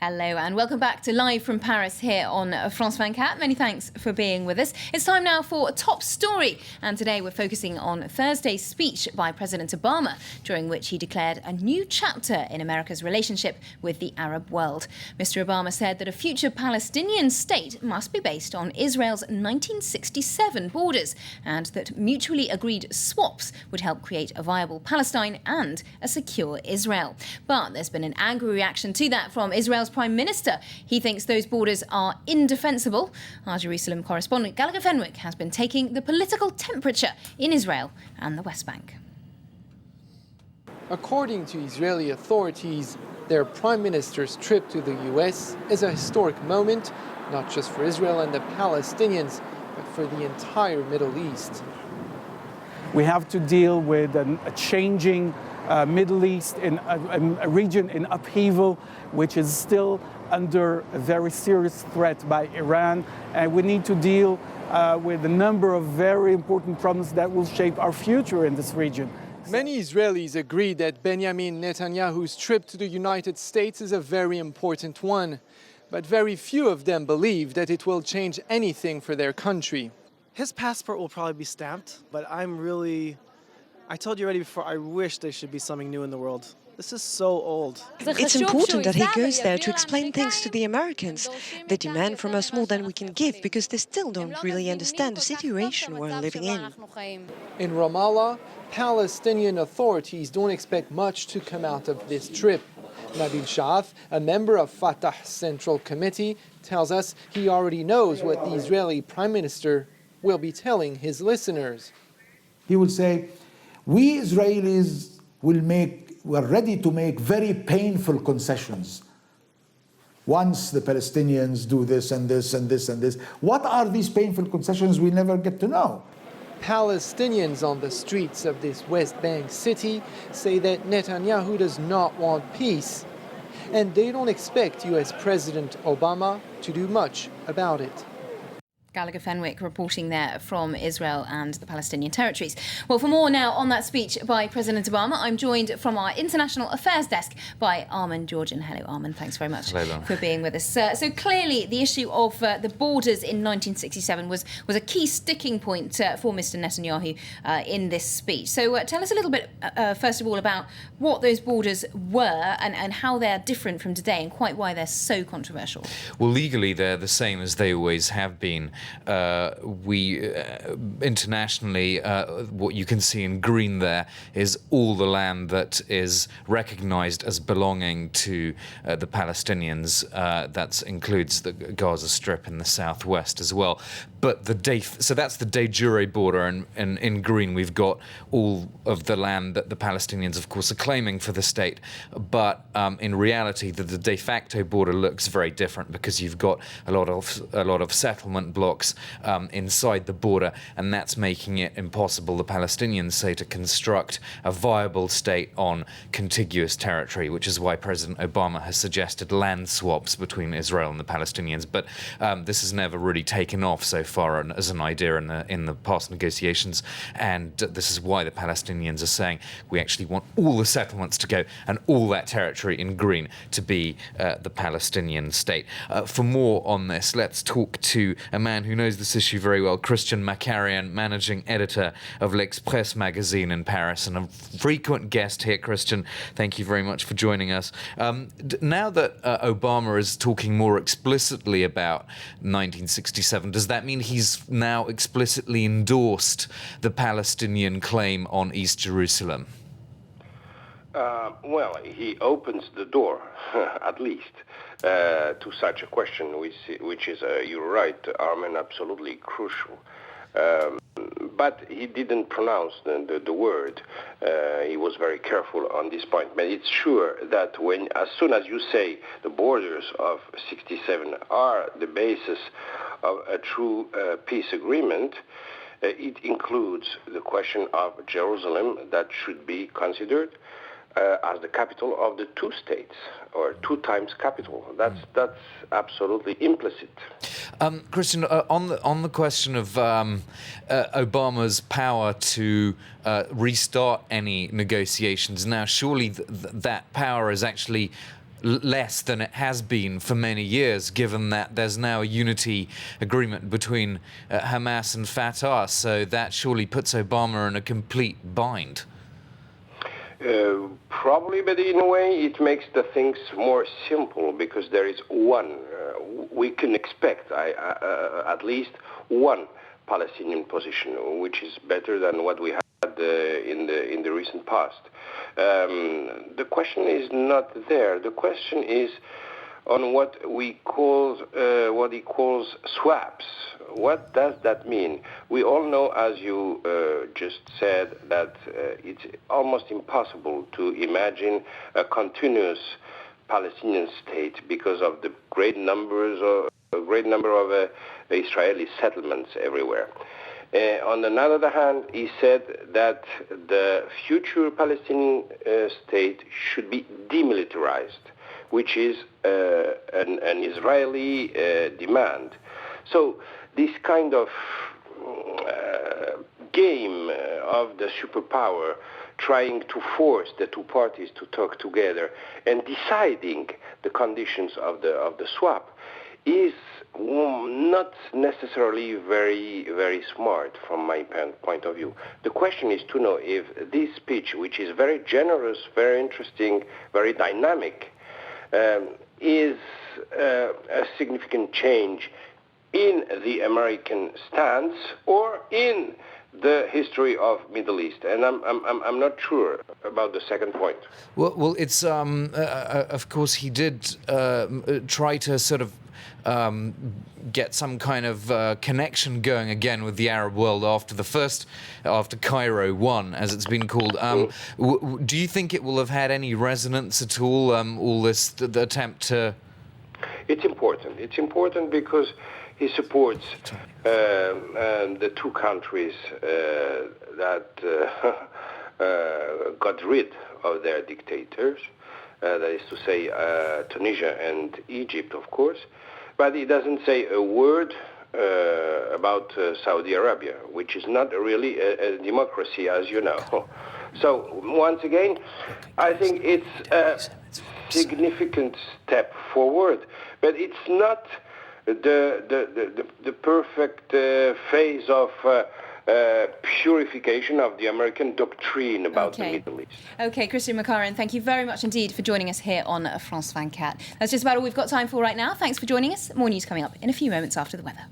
Hello and welcome back to Live from Paris here on France 24. Many thanks for being with us. It's time now for a top story, and today we're focusing on Thursday's speech by President Obama, during which he declared a new chapter in America's relationship with the Arab world. Mr. Obama said that a future Palestinian state must be based on Israel's 1967 borders, and that mutually agreed swaps would help create a viable Palestine and a secure Israel. But there's been an angry reaction to that from Israel's Prime Minister. He thinks those borders are indefensible. Our Jerusalem correspondent Gallagher Fenwick has been taking the political temperature in Israel and the West Bank. According to Israeli authorities, their Prime Minister's trip to the US is a historic moment, not just for Israel and the Palestinians, but for the entire Middle East. We have to deal with a changing Middle East, in a region in upheaval, which is still under a very serious threat by Iran. And we need to deal with a number of very important problems that will shape our future in this region. Many Israelis agree that Benjamin Netanyahu's trip to the United States is a very important one. But very few of them believe that it will change anything for their country. His passport will probably be stamped, but I told you already before, I wish there should be something new in the world. This is so old. It's important that he goes there to explain things to the Americans. They demand from us more than we can give because they still don't really understand the situation we're living in. In Ramallah, Palestinian authorities don't expect much to come out of this trip. Nabil Sha'af, a member of Fatah's Central Committee, tells us he already knows what the Israeli Prime Minister will be telling his listeners. He will say, we Israelis we're ready to make very painful concessions once the Palestinians do this and this and this and this. What are these painful concessions? We never get to know. Palestinians on the streets of this West Bank city say that Netanyahu does not want peace, and they don't expect US President Obama to do much about it. Gallagher Fenwick reporting there from Israel and the Palestinian territories. Well, for more now on that speech by President Obama, I'm joined from our International Affairs Desk by Armen Georgian. Hello, Armen. Thanks very much for being with us. So clearly, the issue of the borders in 1967 was a key sticking point for Mr. Netanyahu in this speech. So tell us a little bit, first of all, about what those borders were and how they're different from today and quite why they're so controversial. Well, legally, they're the same as they always have been. Internationally, what you can see in green there is all the land that is recognized as belonging to the Palestinians. That includes the Gaza Strip in the southwest as well. But so that's the de jure border, and in green we've got all of the land that the Palestinians, of course, are claiming for the state. But in reality, the de facto border looks very different because you've got a lot of settlement blocks inside the border, and that's making it impossible, the Palestinians say, to construct a viable state on contiguous territory, which is why President Obama has suggested land swaps between Israel and the Palestinians. But this has never really taken off so far as an idea in the past negotiations, and this is why the Palestinians are saying we actually want all the settlements to go and all that territory in green to be the Palestinian state. For more on this, let's talk to a man who knows this issue very well, Christian Macarian, managing editor of L'Express magazine in Paris and a frequent guest here. Christian, thank you very much for joining us. Now that Obama is talking more explicitly about 1967, does that mean he's now explicitly endorsed the Palestinian claim on East Jerusalem? Well, he opens the door, at least, to such a question, which is, you're right, Armen, absolutely crucial. But he didn't pronounce the word. He was very careful on this point. But it's sure that as soon as you say the borders of 67 are the basis of a true peace agreement, it includes the question of Jerusalem that should be considered as the capital of the two states, or two times capital. That's absolutely implicit. Christian, on the question of Obama's power to restart any negotiations, now surely that power is actually less than it has been for many years, given that there's now a unity agreement between Hamas and Fatah. So that surely puts Obama in a complete bind. Probably, but in a way it makes the things more simple because there is one. We can expect at least one Palestinian position, which is better than what we had in the recent past. The question is not there. The question is on what he calls swaps. What does that mean? We all know, as you just said, that it's almost impossible to imagine a continuous Palestinian state because of the great number of Israeli settlements everywhere. On another hand, he said that the future Palestinian state should be demilitarized, which is an Israeli demand. So this kind of game of the superpower trying to force the two parties to talk together and deciding the conditions of the swap is not necessarily very smart from my point of view. The question is to know if this speech, which is very generous, very interesting, very dynamic, is a significant change in the American stance or in the history of Middle East, and I'm not sure about the second point. Well, it's of course he did try to sort of get some kind of connection going again with the Arab world after Cairo 1, as it's been called. Do you think it will have had any resonance at all? All this the attempt to. It's important. It's important because he supports the two countries that got rid of their dictators, that is to say Tunisia and Egypt, of course, but he doesn't say a word about Saudi Arabia, which is not really a democracy, as you know. So, once again, I think it's a significant step forward, but it's not the perfect phase of purification of the American doctrine about the Middle East. Okay, Christian McCarran, thank you very much indeed for joining us here on France 24. That's just about all we've got time for right now. Thanks for joining us. More news coming up in a few moments after the weather.